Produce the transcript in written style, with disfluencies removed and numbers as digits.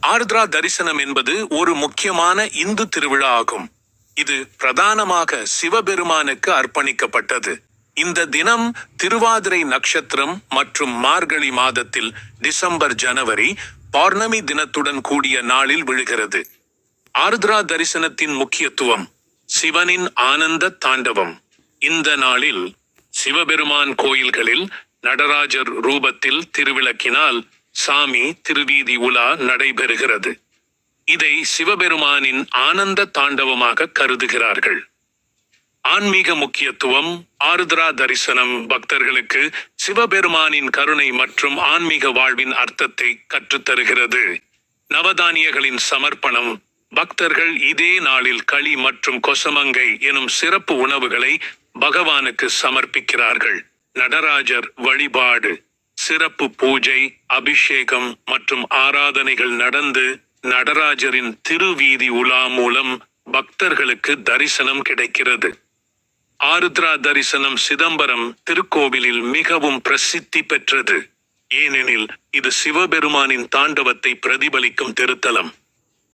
ஆருத்ரா தரிசனம் என்பது ஒரு முக்கியமான இந்து திருவிழா ஆகும். இது பிரதானமாக சிவபெருமானுக்கு அர்ப்பணிக்கப்பட்டது. இந்த தினம் திருவாதிரை நட்சத்திரம் மற்றும் மார்கழி மாதத்தில் டிசம்பர் ஜனவரி பௌர்ணமி தினத்துடன் கூடிய நாளில் விழுகிறது. ஆருத்ரா தரிசனத்தின் முக்கியத்துவம்: சிவனின் ஆனந்த தாண்டவம். இந்த நாளில் சிவபெருமான் கோயில்களில் நடராஜர் ரூபத்தில் திருவிளக்கினால் சாமி திருவீதி உலா நடைபெறுகிறது. இதை சிவபெருமானின் ஆனந்த தாண்டவமாக கருதுகிறார்கள். ஆன்மீக முக்கியத்துவம்: ஆருத்ரா தரிசனம் பக்தர்களுக்கு சிவபெருமானின் கருணை மற்றும் ஆன்மீக வாழ்வின் அர்த்தத்தை கற்றுத்தருகிறது. நவதானியங்களின் சமர்ப்பணம்: பக்தர்கள் இதே நாளில் களி மற்றும் கொசமங்கை எனும் சிறப்பு உணவுகளை பகவானுக்கு சமர்ப்பிக்கிறார்கள். நடராஜர் வழிபாடு: சிறப்பு பூஜை, அபிஷேகம் மற்றும் ஆராதனைகள் நடந்து நடராஜரின் திருவீதி உலா மூலம் பக்தர்களுக்கு தரிசனம் கிடைக்கிறது. ஆருத்ரா தரிசனம் சிதம்பரம் திருக்கோவிலில் மிகவும் பிரசித்தி பெற்றது. ஏனெனில் இது சிவபெருமானின் தாண்டவத்தை பிரதிபலிக்கும் திருத்தலம்.